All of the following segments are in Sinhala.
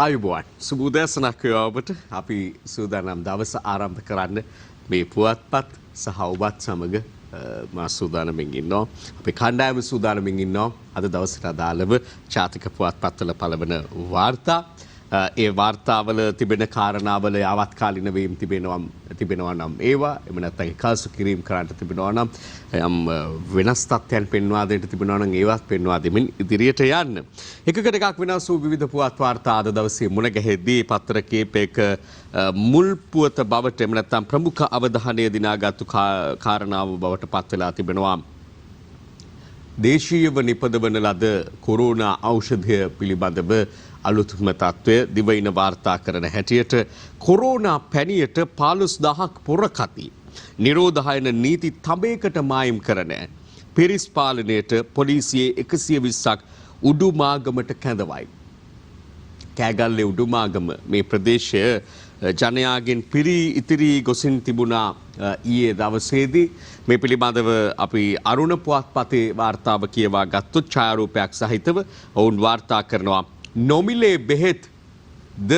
ආයුබෝවන් සුබෝදෑසනක් ඔබට අපි සූදානම් දවස ආරම්භ කරන්න මේ පුවත්පත් සහ ඔබත් සමග මා සූදානමින් ඉන්නවා අපි කණ්ඩායම සූදානමින් ඉන්නවා අද දවසට අදාළව ජාතික පුවත්පත්වල පළවන වාර්තා ඒ වාර්තාවල තිබෙන කාරණාවල යාවත්කාලින වීම තිබෙනවා නම් ඒවා එම නැත්නම් එකල්සු කිරීම කරන්න තිබෙනවා නම් යම් වෙනස් තත්ත්වයන් පෙන්වා දෙන්න තිබෙනවා නම් ඒවත් පෙන්වා දෙමින් ඉදිරියට යන්න. එකකට එකක් වෙනස් වූ විවිධ පුවත් වාර්තා අද දවසේ මුණ ගැහෙද්දී පත්‍ර කීපයක මුල් පුවත බවට එම නැත්නම් ප්‍රමුඛ අවධානය දිනාගත්තු කාරණාව බවට පත් වෙලා තිබෙනවා. දේශීයව නිපදවන ලද කොරෝනා ඖෂධය පිළිබඳව අලුත්ම තත්ත්වය දිවයින වාර්තා කරන හැටියට කොරෝනා පැණියට 15000ක් පොරකති නිරෝධායන නීති තඹයකට මායිම් කරන පිරිස් පාලනයට පොලිසියේ 120ක් උඩුමාගමට කැඳවයි. කෑගල්ලේ උඩුමාගම මේ ප්‍රදේශය ජනයාගෙන් පිරී ඉතිරි ගොසින් තිබුණා ඊයේ දවසේදී මේ පිළිබඳව අපි අරුණ පුවත්පතේ වාර්තාව කියවා ගත්තොත් ඡායාරූපයක් සහිතව ඔවුන් වාර්තා කරනවා නොමිලේ බෙහෙත් ද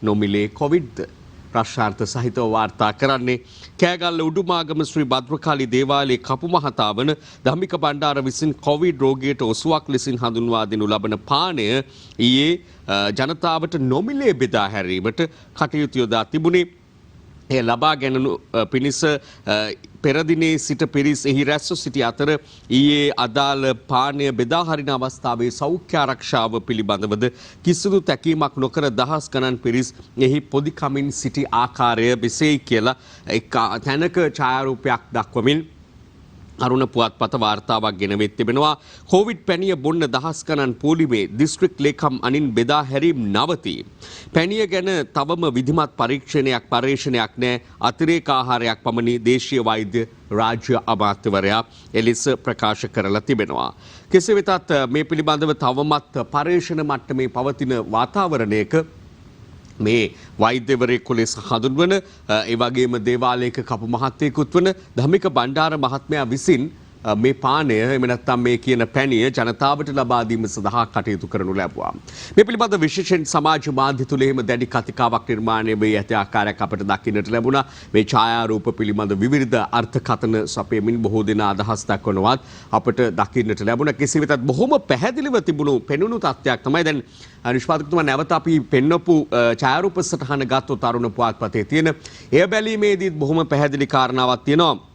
නොමිලේ කොවිඩ්ද ප්‍රශ්නාර්ථ සහිතව වාර්තා කරන්නේ කෑගල්ල උඩුමාගම ශ්‍රී භද්‍රකාලි දේවාලයේ කපු මහතා වන ධම්මික බණ්ඩාර විසින් කොවිඩ් රෝගියට ඔසුවක් ලෙසින් හඳුන්වා දෙනු ලබන පානය ඊයේ ජනතාවට නොමිලේ බෙදා හැරීමට කටයුතු යොදා තිබුණේ. එය ලබා ගැනීම පිණිස පෙර දිනේ සිට පිරිස් එහි රැස්ව සිටි අතර ඊයේ අදාළ පානය බෙදා හරින අවස්ථාවේ සෞඛ්‍ය ආරක්ෂාව පිළිබඳවද කිසිදු තැකීමක් නොකර දහස් ගණන් පිරිස් එහි පොදි කමින් සිටි ආකාරය මෙසේයි කියලා එක් තැනක ඡායාරූපයක් දක්වමින් අරුණ පුවත්පත වාර්තාවක් ගෙනවෙත් තිබෙනවා. කොවිඩ් පැණිය බොන්න දහස් ගණන් පොලිමේ දිස්ත්‍රික් ලේකම් අනින් බෙදා හැරීම් නවතී. පැණිය ගැන තවම විධිමත් පරීක්ෂණයක් නැහැ. අතිරේක ආහාරයක් පමණි දේශීය වෛද්‍ය රාජ්‍ය අමාත්‍යවරයා එලෙස ප්‍රකාශ කරලා තිබෙනවා. කෙසේ වෙතත් මේ පිළිබඳව තවමත් පරීක්ෂණ මට්ටමේ පවතින වාතාවරණයක මේ වෛද්‍යවරයෙකු ලෙස හඳුන්වන ඒ වගේම දේවාලයක කපු මහත්තයෙකුත් වන ධම්මික බණ්ඩාර මහත්මයා විසින් මේ පානය එම නැත්නම් මේ කියන පැණිය ජනතාවට ලබා දීම සඳහා කටයුතු කරනු ලැබුවා. මේ පිළිබඳ විශේෂයෙන් සමාජ මාධ්‍ය තුල එහෙම දැඩි කතිකාවක් නිර්මාණය වී ඇති ආකාරයක් අපට දකින්නට ලැබුණා. මේ ඡායාරූප පිළිබඳ විවිධ අර්ථකථන සපයමින් බොහෝ දෙනා අදහස් දක්වනවත් අපට දකින්නට ලැබුණා. කෙසේ වෙතත් බොහොම පැහැදිලිව පෙනුණු තත්ත්වයක් තමයි දැන් නිෂ්පාදකතුමා නැවත අපි පෙන්වපු ඡායාරූප සටහන ගත්තොත් අරුණ පුවත්පතේ තියෙන එය බැලීමේදීත් බොහොම පැහැදිලි කාරණාවක් තියෙනවා.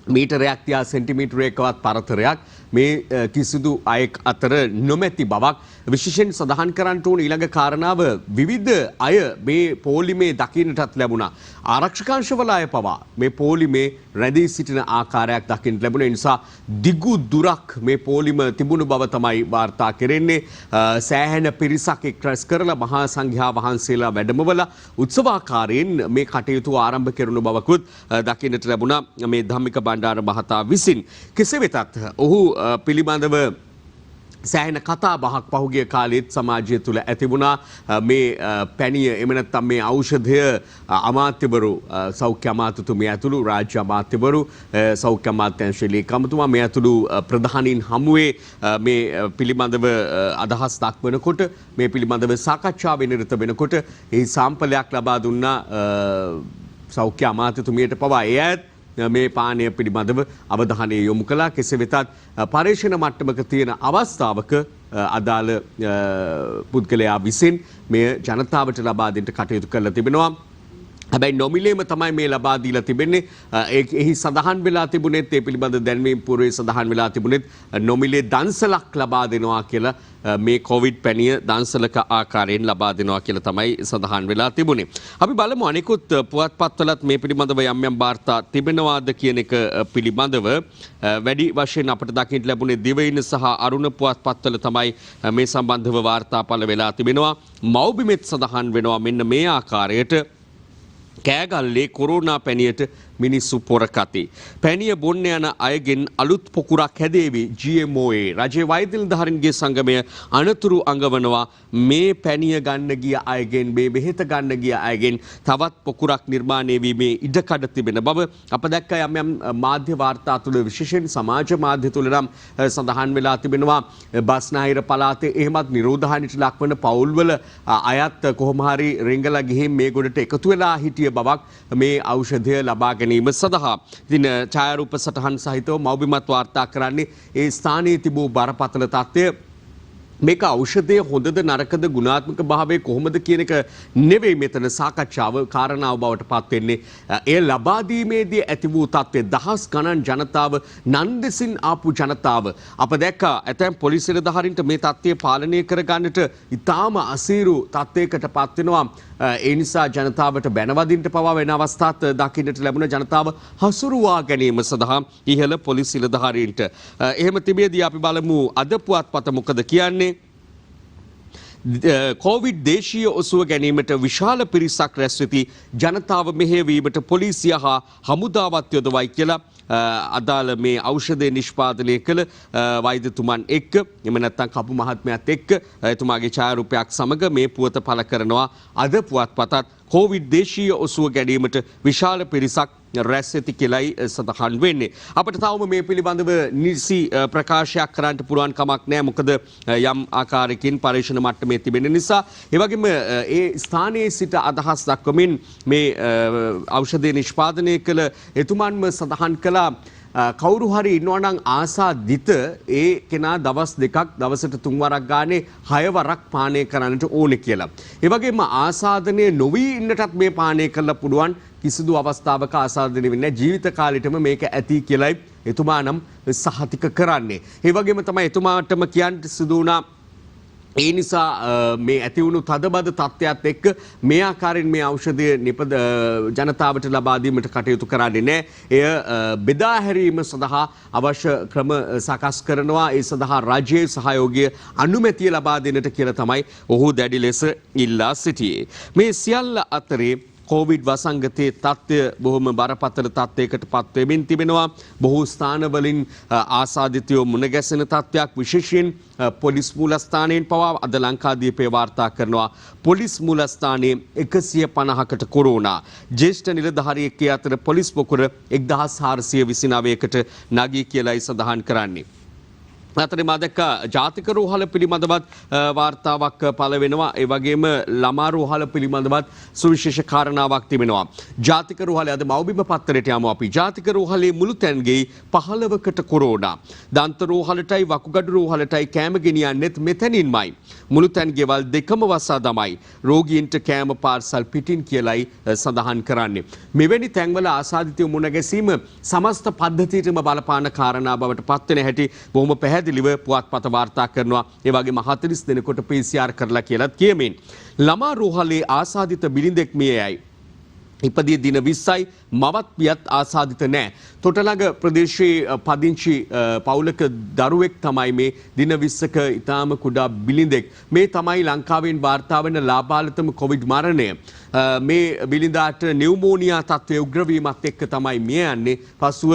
මීටරයක් තියා සෙන්ටිමීටරයකවත් පරතරයක් මේ කිසිදු අයෙක් අතර නොමැති බවක් විශේෂයෙන් සඳහන් කරන්නට ඕන. ඊළඟ කාරණාව විවිධ අය මේ පොලිමේ දකින්නටත් ලැබුණා. ආරක්ෂකාංශවල අය පවා මේ පොලිමේ රැඳී සිටින ආකාරයක් දකින්නට ලැබුණා. ඒ නිසා දිගු දුරක් මේ පොලිම තිබුණු බව තමයි වාර්තා කෙරෙන්නේ. සෑහෙන පිරිසක් එක්රැස් කරලා මහා සංඝයා වහන්සේලා වැඩමවලා උත්සවාකාරයෙන් මේ කටයුතු ආරම්භ කරන බවකුත් දකින්නට ලැබුණා මේ ධම්මික බණ්ඩාර මහතා විසින්. කෙසේ වෙතත් ඔහු පිළිබඳව සෑහෙන කතා බහක් පහුගිය කාලෙත් සමාජය තුළ ඇති වුණා. මේ පැණිය එම නැත්නම් මේ ඖෂධය අමාත්‍යවරු සෞඛ්‍ය අමාත්‍යතුමිය ඇතුළු රාජ්‍ය අමාත්‍යවරු සෞඛ්‍ය අමාත්‍යාංශයේ ලේකම්තුමා මේ ඇතුළු ප්‍රධානීන් හමුවේ මේ පිළිබඳව අදහස් දක්වනකොට මේ පිළිබඳව සාකච්ඡාවේ නිරත වෙනකොට එහි සාම්පලයක් ලබා දුන්නා සෞඛ්‍ය අමාත්‍යතුමියට පවා. එයත් මේ පානය පිළිබඳව අවධානය යොමු කළා. කෙසේ වෙතත් පරීක්ෂණ මට්ටමක තියෙන අවස්ථාවක අදාළ පුද්ගලයා විසින් මේ ජනතාවට ලබා දෙන්න කටයුතු කරලා තිබෙනවා. හැබැයි නොමිලේම තමයි මේ ලබා දීලා තිබෙන්නේ. එහි සඳහන් වෙලා තිබුණෙත් ඒ පිළිබඳ දැන්වීම් පූර්වයේ සඳහන් වෙලා තිබුණෙත් නොමිලේ දන්සලක් ලබා දෙනවා කියලා මේ කොවිඩ් පැණිය දන්සලක ආකාරයෙන් ලබා දෙනවා කියලා තමයි සඳහන් වෙලා තිබුණේ. අපි බලමු අනිකුත් පුවත්පත්වලත් මේ පිළිබඳව යම් යම් වාර්තා තිබෙනවාද කියන එක පිළිබඳව වැඩි වශයෙන් අපට දකින්න ලැබුණේ දිවයින සහ අරුණ පුවත්පත්වල තමයි මේ සම්බන්ධව වාර්තා පළ වෙලා තිබෙනවා. මව්බිමෙත් සඳහන් වෙනවා මෙන්න මේ ආකාරයට කෑගල්ලේ කොරෝනා පැණියට මිනිස්සු පොරකති. පැණිය බොන්න යන අයගෙන් අලුත් පොකුරක් හැදේවි GMOA. රජයේ වෛද්‍ය නිලධාරීන්ගේ සංගමය අනතුරු අඟවනවා මේ පැණිය ගන්න ගිය අයගෙන් මේ බෙහෙත ගන්න ගිය අයගෙන් තවත් පොකුරක් නිර්මාණය වීමේ ඉඩකඩ තිබෙන බව අප දැක්ක යම් යම් මාධ්‍ය වාර්තා තුළ විශේෂයෙන් සමාජ මාධ්‍ය තුළ නම් සඳහන් වෙලා තිබෙනවා බස්නාහිර පළාතේ එහෙමත් නිරෝධායනයට ලක්වන පවුල්වල අයත් කොහොම හරි රිංගලා ගිහින් මේ ගොඩට එකතු වෙලා හිටිය බවක් මේ ඖෂධය ලබා ගැනීම සඳහා. ඉතින් ඡායාරූප සටහන් සහිතව මව්බිමත් වාර්තා කරන්නේ ඒ ස්ථානයේ තිබූ බරපතල තත්ත්වය. මේක ඖෂධය හොඳද නරකද ගුණාත්මක භාවය කොහොමද කියන එක නෙවෙයි මෙතන සාකච්ඡාව කාරණාව බවට පත් වෙන්නේ. එය ලබා දීමේදී ඇති වූ තත්ත්වය දහස් ගණන් ජනතාව නන්දෙසින් ආපු ජනතාව අප දැක්කා ඇතැම් පොලිස් නිලධාරීන්ට මේ තත්ත්වය පාලනය කර ගන්නට ඉතාම අසීරු තත්ත්වයකට පත් වෙනවා. ඒ නිසා ජනතාවට බැනවදින්ට පවා වෙන අවස්ථාත් දකින්නට ලැබුණ ජනතාව හසුරුවා ගැනීම සඳහා ඉහළ පොලිස් නිලධාරීන්ට. එහෙම තිබෙදී අපි බලමු අද පුවත්පත මොකද කියන්නේ. කොවිඩ් දේශීය ඔසුව ගැනීමට විශාල පිරිසක් රැස් වෙති ජනතාව මෙහෙයවීමට පොලිසිය හා හමුදාවත් යොදවයි කියලා අදාළ මේ ඖෂධය නිෂ්පාදනය කළ වෛද්‍යතුමන් එක්ක එම නැත්නම් කපු මහත්මයාත් එක්ක එතුමාගේ ඡායාරූපයක් සමග මේ පුවත පළ කරනවා. අද පුවත්පතත් කොවිඩ් දේශීය ඔසුව ගැනීමට විශාල පිරිසක් රැස් වෙති කියලායි සඳහන් වෙන්නේ. අපිට තවම මේ පිළිබඳව නිසි ප්‍රකාශයක් කරන්න පුළුවන් කමක් නැහැ. මොකද යම් ආකාරයකින් පරීක්ෂණ මට්ටමේ තිබෙන නිසා. ඒ වගේම ඒ ස්ථානයේ සිට අදහස් දක්වමින් මේ ඖෂධය නිෂ්පාදනය කළ එතුමන්ම සඳහන් කළා කවුරු හරි ඉන්නවා නම් ආසාදිත ඒ කෙනා දවස් දෙකක් දවසට 3 වරක් ගානේ 6 වරක් පානය කරන්නට ඕනේ කියලා. ඒ වගේම ආසාදනය නොවි ඉන්නටත් මේ පානය කරලා පුළුවන් කිසිදු අවස්ථාවක ආසාදනය වෙන්නේ නැහැ. ජීවිත කාලෙටම මේක ඇති කියලායි එතුමා නම් සහතික කරන්නේ. ඒ වගේම තමයි එතුමාටම කියන්න සිදු වුණා ඒ නිසා මේ ඇති වුණු තදබද තත්ත්වයක් එක්ක මේ ආකාරයෙන් මේ ඖෂධය ජනතාවට ලබා දීමට කටයුතු කරන්නේ නැහැ. එය බෙදා හැරීම සඳහා අවශ්‍ය ක්‍රම සකස් කරනවා. ඒ සඳහා රජයේ සහයෝගය අනුමැතිය ලබා දෙන්නට කියලා තමයි ඔහු දැඩි ලෙස ඉල්ලා සිටියේ. මේ සියල්ල අතරේ කොවිඩ් වසංගතයේ තත්ත්වය බොහොම බරපතල තත්ත්වයකට පත් වෙමින් තිබෙනවා. බොහෝ ස්ථානවලින් ආසාදිතයෝ මුණ ගැසෙන තත්ත්වයක් විශේෂයෙන් පොලිස් මූලස්ථානයෙන් පවා අද ලංකාදීපේ වාර්තා කරනවා. Police මූලස්ථානයේ 150කට corona. ජ්‍යෙෂ්ඨ නිලධාරියෙක් අතර පොලිස් පොකුර 1429කට නගී කියලායි සඳහන් කරන්නේ. අතරේ මා දැක්කා ජාතික රෝහල පිළිබඳවත් වාර්තාවක් පළ වෙනවා. ඒ වගේම ළමා රෝහල පිළිබඳවත් සුවිශේෂ කාරණාවක් තිබෙනවා. ජාතික රෝහලේ අද මව්බිම පත්තරයට යමු අපි. ජාතික රෝහලේ මුළු තැන්ගෙයි 15කට කොරෝනා. දන්ත රෝහලටයි වකුගඩු රෝහලටයි කෑම ගෙනියන්නෙත් මෙතනින්මයි. මුළු තැන් ගෙවල් දෙකම වසා දමයි. රෝගීන්ට කෑම පාර්සල් පිටින් කියලයි සඳහන් කරන්නේ. මෙවැනි තැන්වල ආසාදිතව මුණ ගැසීම සමස්ත පද්ධතියටම බලපාන කාරණා බවට පත් වෙන හැටි බොහොම පැහැදිලිව පුවත්පත වාර්තා කරනවා. ඒ වගේම 40 දෙනෙකුට PCR කරලා කියලාත් කියමින් ළමා රෝහලේ ආසාදිත බිරිඳෙක් මියයයි. ඉපදී දින 20යි මවත් පියත් ආසාදිත නැහැ. තොටලඟ ප්‍රදේශයේ පදිංචි පවුලක දරුවෙක් තමයි මේ දින 20ක ඊටාම කුඩා බිලිඳෙක්. මේ තමයි ලංකාවෙන් වාර්තා වෙන ලාබාලතම කොවිඩ් මරණය. මේ බිලිඳාට නියුමෝනියා තත්ත්වය උග්‍ර වීමත් එක්ක තමයි මිය යන්නේ. පසුව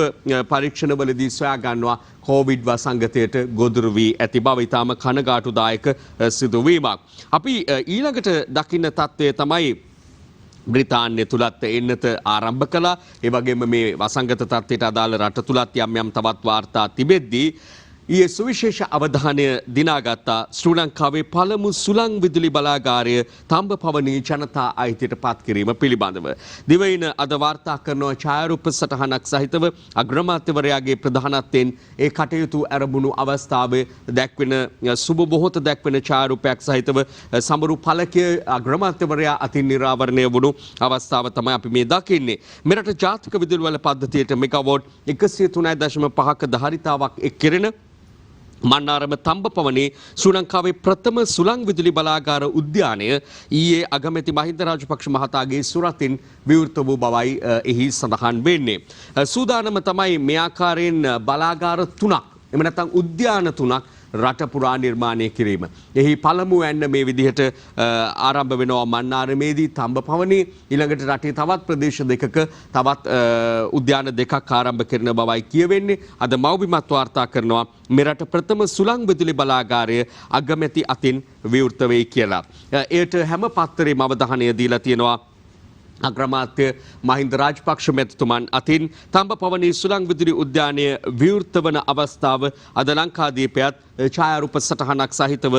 පරීක්ෂණවලදී සොයා ගන්නවා කොවිඩ් වසංගතයට ගොදුරු වී ඇති බව ඊටාම කනගාටුදායක සිදුවීමක්. අපි ඊළඟට දකින්න තත්ත්වය තමයි බ්‍රිතාන්‍ය තුලත් එන්නත ආරම්භ කළා. ඒ වගේම මේ වසංගත තත්ත්වයට අදාළ රට තුලත් යම් යම් තවත් වාර්තා තිබෙද්දී ඊයේ සුවිශේෂ අවධානය දිනාගත්තා ශ්‍රී ලංකාවේ පළමු සුළං විදුලි බලාගාරය තම්බපවණී ජනතා අයිතියට පත් කිරීම පිළිබඳව. දිවයින අද වාර්තා කරන ඡායාරූප සටහනක් සහිතව අග්‍රාමාත්‍යවරයාගේ ප්‍රධානත්වයෙන් ඒ කටයුතු ආරම්භුණු අවස්ථාවේ දැක්වෙන සුබ මොහොත දැක්වෙන ඡායාරූපයක් සහිතව සමරු ඵලකයේ අග්‍රාමාත්‍යවරයා අතින් නිරාවරණය වුණු අවස්ථාව තමයි අපි මේ දකින්නේ. මෙරට ජාතික විදුලි වල පද්ධතියට මෙගාවොට් 103.5ක ධාරිතාවක් එක් කෙරෙන මන්නාරම තම්බපවණේ ශ්‍රී ලංකාවේ ප්‍රථම සුළං විදුලි බලාගාර උද්‍යානය ඊයේ අගමැති මහින්ද රාජපක්ෂ මහතාගේ සුරතින් විවෘත වූ බවයි එහි සඳහන් වෙන්නේ. සූදානම තමයි මේ ආකාරයෙන් බලාගාර 3ක් එම නැත්නම් උද්‍යාන 3ක් රට පුරා නිර්මාණය කිරීම. එහි පළමු ඇන්න මේ විදිහට ආරම්භ වෙනවා මන්නාරමේදී තඹපවණේ. ඊළඟට රටේ තවත් ප්‍රදේශ දෙකක තවත් උද්‍යාන දෙකක් ආරම්භ කරන බවයි කියවෙන්නේ. අද මව්බිමත් වාර්තා කරනවා මෙරට ප්‍රථම සුළං විදුලි බලාගාරය අගමැති අතින් විවෘත වෙයි කියලා. එයට හැම පත්තරේම අවධානය දීලා තියෙනවා අග්‍රාමාත්‍ය මහින්ද රාජපක්ෂ මැතිතුමන් අතින්. තඹපවණේ සුළං විදුලි උද්‍යානය විවෘත වන අවස්ථාව අද ලංකාදීපයත් ඡායාරූප සටහනක් සහිතව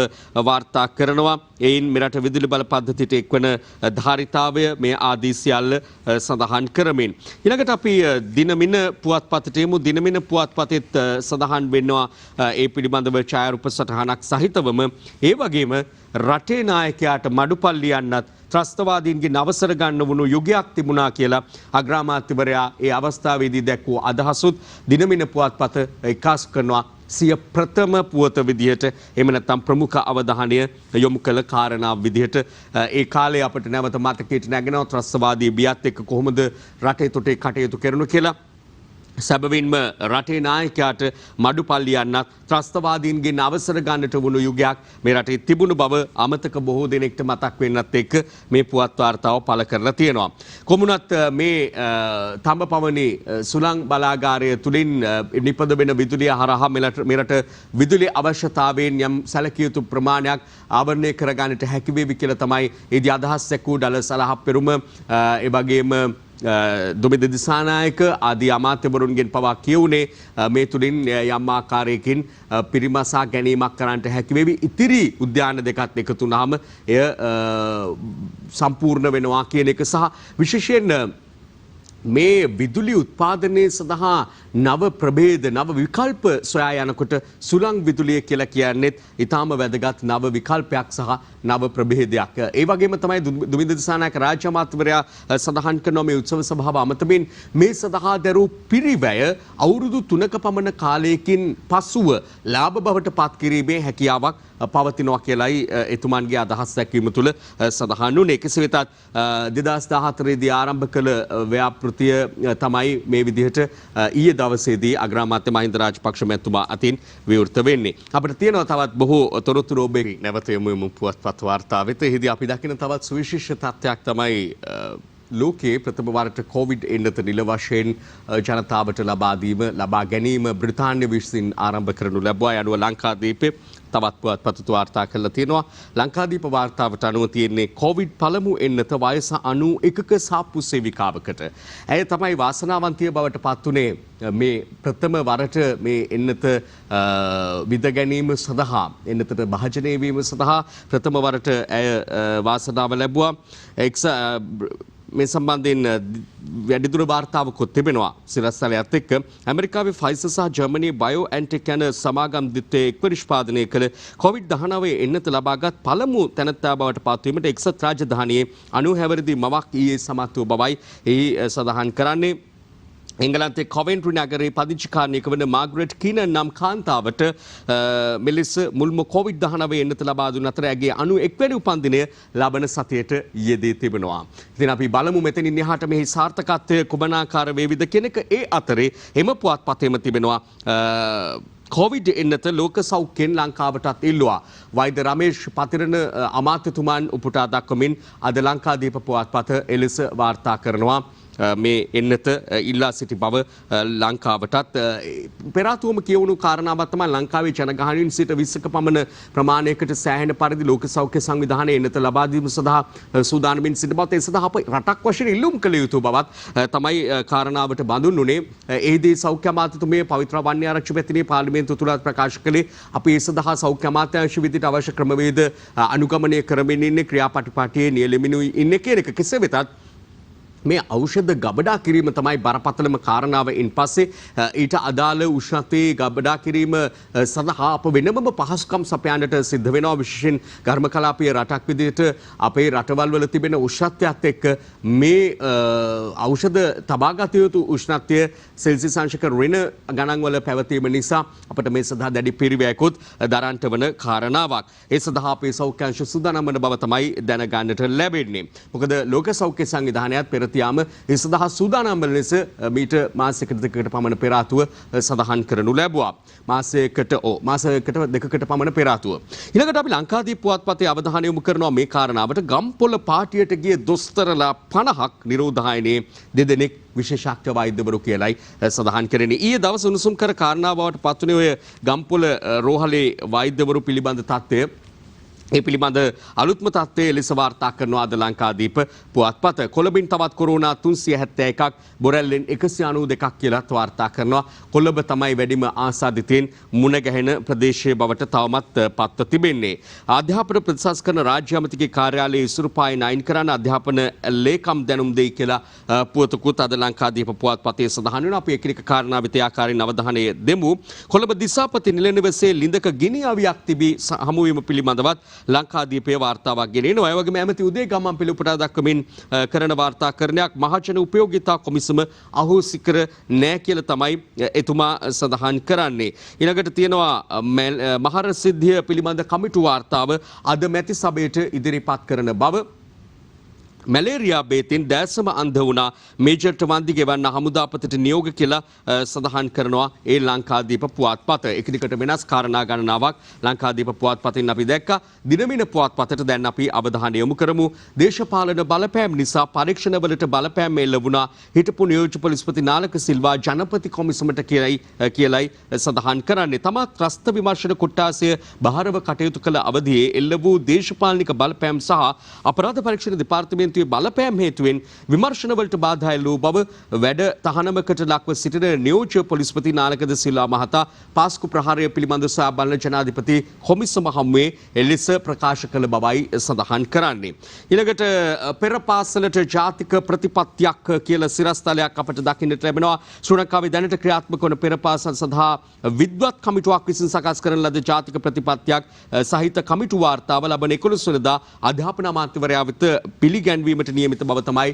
වාර්තා කරනවා. එයින් මෙරට විදුලි බල පද්ධතියට එක්වන ධාරිතාවය මේ ආදී සියල්ල සඳහන් කරමින්. ඊළඟට අපි දිනමින පුවත්පතට යමු. දිනමින පුවත්පතෙත් සඳහන් වෙනවා ඒ පිළිබඳව ඡායාරූප සටහනක් සහිතවම. ඒ වගේම රටේ නායකයාට මඩුපල්ලි යන්නත් ත්‍රස්තවාදීන්ගේ අවසර ගන්න වුණු යුගයක් තිබුණා කියලා අග්‍රාමාත්‍යවරයා ඒ අවස්ථාවේදී දැක්වූ අදහසුත් දිනමින පුවත්පත එකාස් කරනවා සිය ප්‍රථම පුවත විදිහට. එහෙම නැත්නම් ප්‍රමුඛ අවධානය යොමු කළ කාරණා විදිහට ඒ කාලේ අපිට නැවත මතකයට නැගෙනවා ත්‍රස්තවාදී බියත් එක්ක කොහොමද රටේ තොටේ කටයුතු කරනු කියලා. සැබවින්ම රටේ නායකයාට මඩුපල්ලි යන්නත් ත්‍රස්තවාදීන්ගෙන් අවසර ගන්නට වුණු යුගයක් මේ රටේ තිබුණු බව අමතක බොහෝ දෙනෙක්ට මතක් වෙන්නත් එක්ක මේ පුවත් වාර්තාව පළ කරලා තියෙනවා. කොමුණත් මේ තඹපවණේ සුළං බලාගාරය තුලින් නිපද වෙන විදුලිය හරහා මෙරට විදුලි අවශ්‍යතාවයෙන් යම් සැලකිය යුතු ප්‍රමාණයක් ආවරණය කරගන්නට හැකි වේවි කියලා තමයි ඒදී අදහස් දැක්වූ ඩලස් සලහප්පෙරුම ඒ වගේම දුමින්ද දිසානායක ආදී අමාත්‍යවරුන්ගෙන් පවා කියුනේ මේ තුලින් යම් ආකාරයකින් පිරිමසා ගැනීමක් කරන්නට හැකි වේවි. ඉතිරි උද්‍යාන දෙකත් එකතු වුණාම එය සම්පූර්ණ වෙනවා කියන එක සහ විශේෂයෙන් මේ විදුලි උත්පාදනය සඳහා නව ප්‍රභේද නව විකල්ප සොයා යනකොට සුළං විදුලිය කියලා කියන්නේත් ඊටාම වැදගත් නව විකල්පයක් සහ නව ප්‍රභේදයක්. ඒ වගේම තමයි දුමින්ද දිසානායක රාජ්‍ය අමාත්‍යවරයා සඳහන් කරනවා මේ උත්සව සභාව අමතමින් මේ සඳහා දරූ පිරිවැය අවුරුදු 3ක පමණ කාලයකින් පසුව ලාභ බවට පත් කිරීමේ හැකියාවක් පවතිනවා කියලයි එතුමන්ගේ අදහස් දැක්වීම තුළ සඳහන් වුණේ. කෙසේ වෙතත් 2014 දී ආරම්භ කළ ව්‍යාපෘතිය තමයි මේ විදිහට ඊයේ දවසේදී අග්‍රාමාත්‍ය මහින්ද රාජපක්ෂ මැතිතුමා අතින් විවෘත වෙන්නේ. අපිට තියෙනවා තවත් බොහෝ තොරතුරු ඔබේ නැවත යමු පුවත්පත් වාර්තාවෙත්. එහිදී අපි දකින තවත් සුවිශේෂ තත්ත්වයක් තමයි ලෝකයේ ප්‍රථම වරට කොවිඩ් එන්නත නිල වශයෙන් ජනතාවට ලබා ගැනීම බ්‍රිතාන්‍ය විසින් ආරම්භ කරනු ලැබුවා. යනුව ලංකාදීපේ තවත් පුවත්පත වාර්තා කරලා තියෙනවා. ලංකාදීප වාර්තාවට අනුව තියෙන්නේ කොවිඩ් පළමු එන්නත වයස 91ක සාප්පු සේවිකාවකට. ඇය තමයි වාසනාවන්තිය බවට පත් වුණේ මේ ප්‍රථම වරට මේ එන්නත විඳ ගැනීම සඳහා එන්නතට භාජනය වීම සඳහා ප්‍රථම වරට ඇය වාසනාව ලැබුවා. මේ සම්බන්ධයෙන් වැඩිදුර වාර්තාවකුත් තිබෙනවා සිරස්තලයත් එක්ක. ඇමරිකාවේ ෆයිසර් සහ ජර්මනියේ බයෝඑන්ටෙක් යන සමාගම් දිත්තේ එක්ව නිෂ්පාදනය කළ කොවිඩ්-19 එන්නත ලබාගත් පළමු තැනැත්තා බවට පත්වීමට එක්සත් රාජධානියේ 90 හැවිරිදි මවක් ඊයේ සමත් වූ බවයි එහි සඳහන් කරන්නේ. එංගලන්තයේ කොවෙන්ට්‍රි නගරයේ පදිංචිකාරණයක වන මාග්‍රට් කීනන් නම් කාන්තාවට මෙලෙස මුල්ම කොවිඩ්-19 එන්නත ලබා දුන් අතර ඇගේ 91 වෙනි උපන්දිනය ලබන සතියට යෙදී තිබෙනවා. ඉතින් අපි බලමු මෙතනින් එහාට මෙහි සාර්ථකත්වය කුමනාකාර වේවිද කියන එක. ඒ අතරේ එම පුවත්පතේම තිබෙනවා කොවිඩ් එන්නත ලෝක සෞඛ්‍යයෙන් ලංකාවටත් ඉල්ලුවා. වෛද්‍ය රමේෂ් පතිරණ අමාත්‍යතුමන් උපුටා දක්වමින් අද ලංකාදීප පුවත්පත එලෙස වාර්තා කරනවා. මේ එන්නත ඉල්ලා සිටි බව ලංකාවටත් පෙරාතුවම කියවුණු කාරණාවක් තමයි ලංකාවේ ජනගහනයෙන් සිට 20ක පමණ ප්‍රමාණයකට සෑහෙන පරිදි ලෝක සෞඛ්‍ය සංවිධානයේ එන්නත ලබා දීම සඳහා සූදානමින් සිට බවත් ඒ සඳහා අප රටක් වශයෙන් ඉල්ලුම් කළ යුතු බවත් තමයි කාරණාවට බඳුන් උනේ. එහිදී සෞඛ්‍ය අමාත්‍යතුමිය පවිත්‍ර වන්‍යාරච්චි මැතිණිය පාර්ලිමේන්තුව තුල ප්‍රකාශ කළේ අපි ඒ සඳහා සෞඛ්‍ය අමාත්‍යාංශ විදිහට අවශ්‍ය ක්‍රමවේද අනුගමනය කරමින් ඉන්නේ ක්‍රියාපටිපාටියේ නියැලෙමිනුයි ඉන්නේ කියන එක. කෙසේ වෙතත් මේ ඖෂධ ගබඩා කිරීම තමයි බරපතලම කාරණාව. ඉන් පස්සේ ඊට අදාළ උෂ්ණත්වයේ ගබඩා කිරීම සඳහා අප වෙනමම පහසුකම් සපයන්නට සිද්ධ වෙනවා. විශේෂයෙන් ඝර්ම කලාපීය රටක් විදිහට අපේ රටවල් වල තිබෙන උෂ්ණත්වයත් එක්ක මේ ඖෂධ තබාගත යුතු උෂ්ණත්වය සෙල්සියස් අංශක ඍණ ගණන් වල පැවතීම නිසා අපට මේ සඳහා දැඩි පිරිවැයකුත් දරන්නට වන කාරණාවක්. ඒ සඳහා අපේ සෞඛ්‍ය අංශ සූදානම් වන බව තමයි දැනගන්නට ලැබෙන්නේ. මොකද ලෝක සෞඛ්‍ය සංවිධානයත් පෙර තියාම ඒ සඳහා සූදානම් වන ලෙස මීට මාසයකට දෙකකට පමණ පෙර ආතුව සඳහන් කරනු ලැබුවා. මාස දෙකකට පමණ පෙර ආතුව. ඊළඟට අපි ලංකාදීප පුවත්පතේ අවධානය යොමු කරනවා මේ කාරණාවට. ගම්පොළ පාටියට ගිය දොස්තරලා 50ක් නිරෝධායනයේ දෙදෙනෙක් විශේෂඥ වෛද්‍යවරු කියලයි සඳහන් කරන්නේ. ඊයේ දවස් උණුසුම් කර කාරණා බවට පත්වුණේ ඔය ගම්පොළ රෝහලේ වෛද්‍යවරු පිළිබඳ තත්ත්වය. ඒ පිළිබඳ අලුත්ම තත්ත්වයේ ලෙස වාර්තා කරනවා අද ලංකාදීප පුවත්පත. කොළඹින් තවත් කොරෝනා 371ක්, බොරැල්ලෙන් 192ක් කියලා වාර්තා කරනවා. කොළඹ තමයි වැඩිම ආසාදිතයින් මුණ ගැහෙන ප්‍රදේශයේ බවට තවමත් පත්ව තිබෙන්නේ. අධ්‍යාපන ප්‍රතිසංස්කරණ රාජ්‍ය අමාත්‍යගේ කාර්යාලයේ ඉසුරුපායෙන් අයින් කරන අධ්‍යාපන ලේකම් දැනුම් දෙයි කියලා පුවතකුත් අද ලංකාදීප පුවත්පතේ සඳහන් වෙනවා. අපි එකිනෙක කාරණා වෙත ආකාරයෙන් අවධානය දෙමු. කොළඹ දිසාපති නිල නිවසේ ලිඳක ගිනි අවියක් තිබී හමුවීම පිළිබඳවත් ලංකාදීපයේ වාර්තාවක් ගෙනෙනවා. ඒ වගේම ඇමති උදේ ගම්මන්පිල උපුටා දක්වමින් කරන වාර්තාකරණයක් මහජන උපයෝගිතා කොමිසම අහෝසි කර නැහැ කියලා තමයි එතුමා සඳහන් කරන්නේ. ඊළඟට තියෙනවා මහර සිද්ධිය පිළිබඳ කමිටු වාර්තාව අද මැති සභයට ඉදිරිපත් කරන බව. මැලේරියා බේතින් දැසම අන්ධ වුණා මේජර්ට වන්දි ගෙවන්න හමුදාපතට නියෝග කියලා සඳහන් කරනවා ඒ ලංකාදීප පුවත්පත. එකිනෙකට වෙනස් කාරණා ගණනාවක් ලංකාදීප පුවත්පතින් අපි දැක්කා. දිනමින පුවත්පතට දැන් අපි අවධානය යොමු කරමු. දේශපාලන බලපෑම් නිසා පරීක්ෂණවලට බලපෑම් එල්ල වුණා. හිටපු නියෝජ්‍ය පොලිස්පති නාලක සිල්වා ජනපති කොමිසමට කියලයි සඳහන් කරන්නේ. තමා ත්‍රස්ත විමර්ශන කොට්ටාසය බහරව කටයුතු කළ අවධියේ එල්ල වූ දේශපාලනික බලපෑම් සහ අපරාධ පරීක්ෂණ දෙපාර්තමේන්තුවේ බලපෑම් හේතුවෙන් විමර්ශනවලට බාධා එල්ල වූ බව වැඩ තහනමකට ලක්ව සිටින නියෝජ්‍ය පොලිස්පති නාලකද සිල්වා මහතා පාස්කු ප්‍රහාරය පිළිබඳ සොයා බලන ජනාධිපති කොමිසම හමුවේ එලෙස ප්‍රකාශ කළ බවයි සඳහන් කරන්නේ. ඊළඟට පෙර පාසලට ජාතික ප්‍රතිපත්තියක් කියලා සිරස්තලයක් අපට දකින්නට ලැබෙනවා. ශ්‍රී ලංකාවේ දැනට ක්‍රියාත්මක වන පෙර පාසල් සඳහා විද්වත් කමිටුවක් විසින් සකස් කරන ලද ජාතික ප්‍රතිපත්තියක් සහිත කමිටු වාර්තාව ලබන 11 වෙනිදා අධ්‍යාපන අමාත්‍යවරයා වෙත පිළිගැන්වීමට නියමිත බව තමයි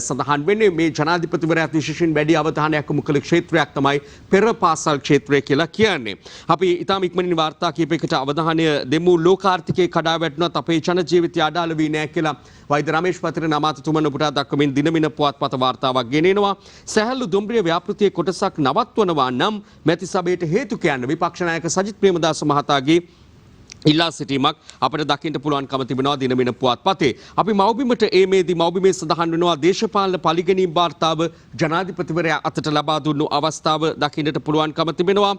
සඳහන් වෙන්නේ. මේ ජනාධිපතිවරයාත් විශේෂයෙන් වැඩි අවධානයක් යොමු කළ ක්ෂේත්‍රයක් තමයි පෙර පාසල් ක්ෂේත්‍රය කියලා කියන්නේ. අපි ඊටම ඉක්මනින් වාර්තා කීපයකට අවධානය දෙමු. ලෝකාර්ථිකයේ කඩා වැටුණත් අපේ ජන ජීවිතය අඩාල වී නැහැ කියලා වෛද්‍ය රමේෂ් පතිරණ අමාත්‍යතුමන් උපුටා දක්වමින් දිනමින පුවත්පත වාර්තාවක් ගෙනෙනවා. සැහැල්ලු දුම්රිය ව්‍යාපෘතියේ කොටසක් නවත්වනවා නම් මැති සභයට හේතු කියන්න විපක්ෂ නායක සජිත් ප්‍රේමදාස මහතාගේ ඉල්ලා සිටීමක් අපට දකින්න පුළුවන්කම තිබෙනවා දිනමින පුවත්පතේ. අපි මව්බිමට මේදී මව්බිමේ සඳහන් වෙනවා දේශපාලන පරිගැනීම් වාර්තාව ජනාධිපතිවරයා අතට ලබා දුන්නු අවස්ථාව දකින්නට පුළුවන්කම තිබෙනවා.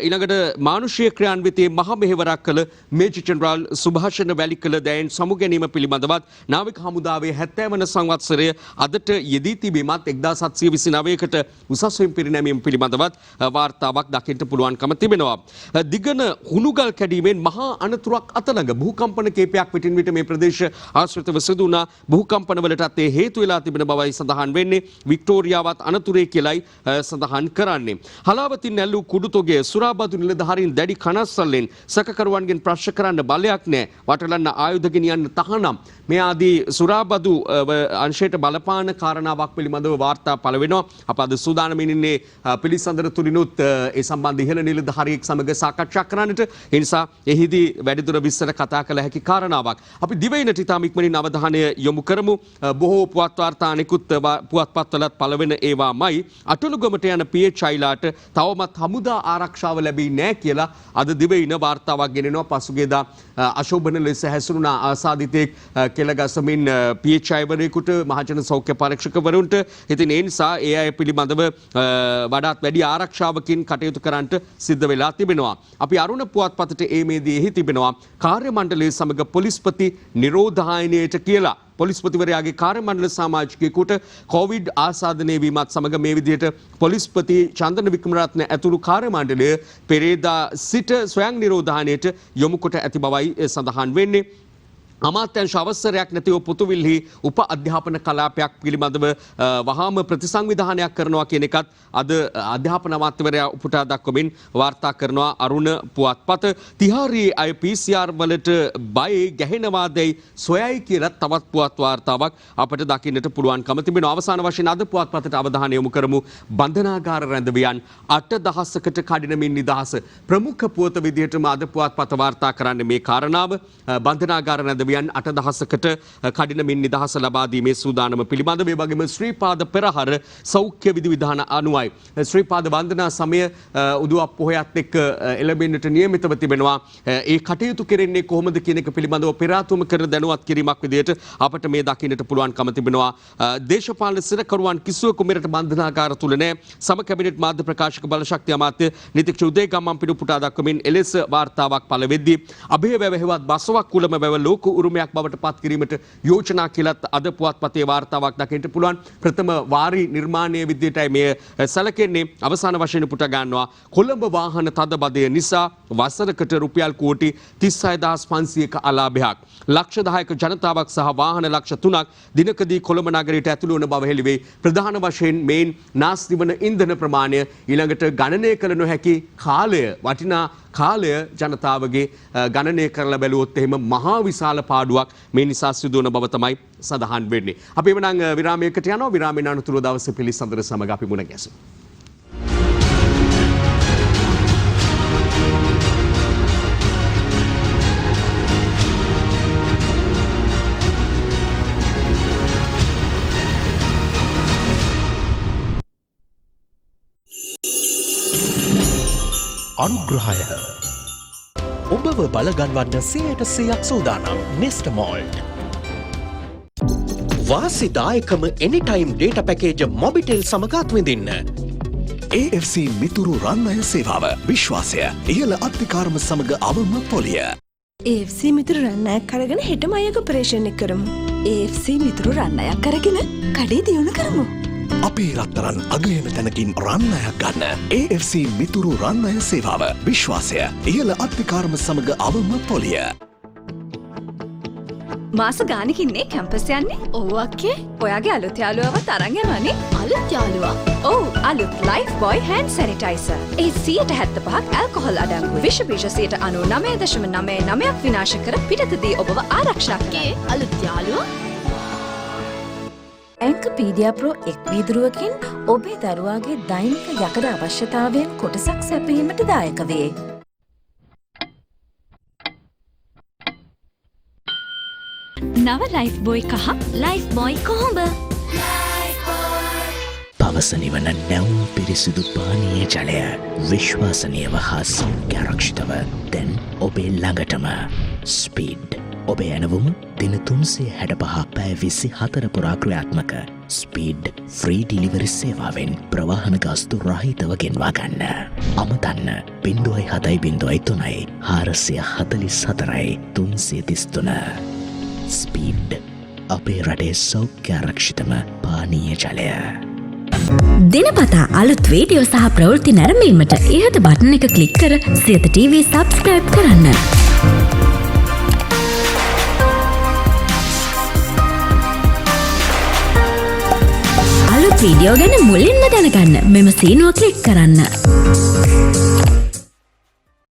ඊළඟට මානුෂීය ක්‍රියාන්විතයේ මහ මෙහෙවරක් කළ මේජර් ජෙනරාල් සුභාෂණ වැලිකල දැයින් සමු ගැනීම පිළිබඳවත් නාවික හමුදාවේ 70 වන සංවත්සරය අදට යෙදී තිබීමත් 1729කට උසස් වීම පිරිනැමීම පිළිබඳවත් වාර්තාවක් දකින්න පුළුවන්කම තිබෙනවා. දිගන හුණුගල් කැඩීමෙන් මහා අනතුරක් අතළඟ භූකම්පන කීපයක් පිටින් විට මේ ප්‍රදේශ ආශ්‍රිතව සිදු වුණා. භූකම්පනවලටත් ඒ හේතු වෙලා තිබෙන බවයි සඳහන් වෙන්නේ. වික්ටෝරියාවත් අනතුරේ කියලයි සඳහන් කරන්නේ. හලාවතින් නැල්ලූ කුඩුතොගේ සුරාබදු නිලධාරීන් දැඩි කනස්සල්ලෙන් සැකකරුවන්ගෙන් ප්‍රශ්න කරන්න බලයක් නැහැ. වටලන්න ආයුධ ගෙනියන්න තහනම්. මේ ආදී සුරාබදු අංශයට බලපාන කාරණාවක් පිළිබඳව වාර්තා පළ වෙනවා. අප අද සූදානමින් ඉන්නේ පිළිසඳර තුලිනුත් ඒ සම්බන්ධ ඉහළ නිලධාරියෙක් සමග සාකච්ඡා කරන්නට. ඒ නිසා එහිදී වැඩිදුර විස්තර කතා කළ හැකි කාරණාවක්. අපි දිවයිනට ඉතාම ඉක්මනින් අවධානය යොමු කරමු. බොහෝ පුවත් වාර්තා නිකුත් පුවත්පත්වලත් පළවෙන ඒවාමයි අටලුගමට යන PHIලාට තවමත් හමුදා ආරක්ෂාව ලැබී නැහැ කියලා අද දිවයින වාර්තාවක් ගෙනෙනවා. පසුගියදා අශෝභන ලෙස හැසිරුණ ආසාදිතෙක් කෙලගසමින් PHIවරයෙකුට මහජන සෞඛ්‍ය පරීක්ෂකවරුන්ට. ඉතින් ඒ නිසා ඒ අය පිළිබඳව වඩාත් වැඩි ආරක්ෂාවකින් කටයුතු කරන්නට සිද්ධ වෙලා තිබෙනවා. අපි අරුණ පුවත්පතට මේදී එහි තිබෙනවා කාර්ය මණ්ඩලයේ සමග පොලිස්පති නිරෝධායනයට කියලා. පොලිස්පතිවරයාගේ කාර්ය මණ්ඩල සමාජිකයෙකුට කොවිඩ් ආසාදනය වීමත් සමග මේ විදිහට පොලිස්පති චන්දන වික්‍රමරත්න ඇතුළු කාර්ය මණ්ඩලය පෙරේදා සිට ස්වයං නිරෝධායනයට යොමු කොට ඇති බවයි සඳහන් වෙන්නේ. අමාත්‍යංශ අවසරයක් නැතිව පොතුවිල්හි උප අධ්‍යාපන කලාපයක් පිළිබඳව වහාම ප්‍රතිසංවිධානයක් කරනවා කියන එකත් අද අධ්‍යාපන අමාත්‍යවරයා උපුටා දක්වමින් වාර්තා කරනවා අරුණ පුවත්පත. තිහාරියේ අය PCR වලට බයේ ගැහෙනවාදයි සොයයි කියලා තවත් පුවත් වාර්තාවක් අපට දකින්නට පුළුවන්කම තිබෙනවා. අවසාන වශයෙන් අද පුවත්පතට අවධානය යොමු කරමු. බන්ධනාගාර රැඳවියන් 8000කට කඩිනමින් නිදහස. ප්‍රමුඛ පුවත විදිහටම අද පුවත්පත වාර්තා කරන්නේ මේ කාරණාව. බන්ධනාගාර රැඳවියන් ගොවියන් 8000කට කඩිනමින් නිදහස ලබා දීමේ සූදානම පිළිබඳ මේ වගේම ශ්‍රීපාද පෙරහර සෞඛ්‍ය විධිවිධාන අනුවයි ශ්‍රීපාද වන්දනා සමය උදුවක් පොහොයත් එක්ක එළඹෙන්නට නියමිතව තිබෙනවා. ඒ කටයුතු කෙරෙන්නේ කොහොමද කියන එක පිළිබඳව පෙරාතුම කර දැනුවත් කිරීමක් විදිහට අපට මේ දකින්නට පුළුවන්කම තිබෙනවා. දේශපාලන සිරකරුවන් කිසිවෙකු මෙරට බන්ධනාගාර තුල නැහැ. සම කැබිනට් මාධ්‍ය ප්‍රකාශක බලශක්ති අමාත්‍ය නිතික්ෂ උදේගම්මන් පිටු පුටා දක්වමින් එලෙස වාර්තාවක් පළ වෙද්දී අභය වැව හෙවත් බසවක් කුලම වැව ලෝක උරුමයක් බවට පත් කිරීමට යෝජනා කියලත් අද පුවත්පතේ වාර්තාවක් දකින්නට පුළුවන්. ප්‍රථම වාරි නිර්මාණයේ විදිහටයි මේ සැලකෙන්නේ. අවසාන වශයෙන් පුට ගන්නවා කොළඹ වාහන තදබදය නිසා වසරකට රුපියල් කෝටි 36500ක අලාභයක්. ලක්ෂ 10ක ජනතාවක් සහ වාහන ලක්ෂ 3ක් දිනකදී කොළඹ නගරයට ඇතුළු වන බව හෙළිවේ. ප්‍රධාන වශයෙන් මේන් නාස්ති වන ඉන්ධන ප්‍රමාණය ඊළඟට ගණනය කළ නොහැකි කාලය වටිනා කාලය ජනතාවගේ ගණනය කරලා බැලුවොත් එහෙම මහා විශාල පාඩුවක් මේ නිසා සිදුවන බව තමයි සඳහන් වෙන්නේ. අපි එවනම් විරාමයකට යනවා. විරාමයෙන් අනතුරුව දවසේ පිළිසඳර සමග අපි මුණ ගැසෙමු. අනුග්‍රහය ඔබව බලගන්වන්න 100% සූදානම් මිස්ටර් මෝල්ට්. වාසිදායකම එනිටයිම් ඩේටා පැකේජ් මොබිටෙල් සමග අත්විඳින්න. AFC මිතුරු රන් අය සේවාව විශ්වාසය ඉහළ අත්තිකාරම සමග අවම පොලිය. AFC මිතුරු රන් අයක් කරගෙන හෙටම අයක ඔපරේෂන් එක කරමු. AFC මිතුරු රන් අයක් කරගෙන කඩේ දියුණු කරමු. අපේ රත්තරන් අගයන තැනකින් රන් අයක් ගන්න. AFC මිතුරු රන් අය සේවාව විශ්වාසය ඉහළ අත්තිකාරම සමග අවම පොලිය. මාස ගානකින්නේ කැම්පස් යන්නේ? ඔව් අක්කේ. ඔයාගේ අලුත් යාළුවව තරන් යනවනේ. අලුත් යාළුවා? ඔව් අලුත් ලයිෆ් බොයි හෑන්ඩ් සැනිටයිසර්. ඒ 175ක් ඇල්කොහොල් අඩංගු. විෂ බීජ 99.99ක් විනාශ කර පිටතදී ඔබව ආරක්ෂා කරයි. අලුත් යාළුවා? ඇන්කපීඩියා ප්‍රෝ එක් වීදුරුවකින් ඔබේ දරුවාගේ දෛනික යකඩ අවශ්‍යතාවයෙන් කොටසක් සැපීමට දායක වේ. නව ලයිෆ් බොයි කහ ලයිෆ් බොයි කොහොඹ. පවසනිවන නැවුම් පිරිසිදු පානීය ජලය විශ්වාසනීයව හා සෞඛ්‍යාරක්ෂිතව දැන් ඔබේ ළඟටම ස්පීඩ්. ඔබේ ඇනවුම දින 365 පැය 24 පුරා ක්‍රියාත්මක ස්පීඩ් ෆ්‍රී ඩිලිවරි සේවාවෙන් ප්‍රවාහන ගාස්තු රහිතව ගෙන්වා ගන්න. අමතන්න 0703 444 333. ස්පීඩ් අපේ රටේ සෞඛ්‍යාරක්ෂිතම පානීය ජලය. දිනපතා අලුත් වීඩියෝ සහ ප්‍රවෘත්ති නැරඹීමට ඉහත බටන් එක ක්ලික් කර සියත TV සබ්ස්ක්‍රයිබ් කරන්න. අලුත් වීඩියෝ ගැන මුලින්ම දැනගන්න මෙම සීනුව ක්ලික් කරන්න.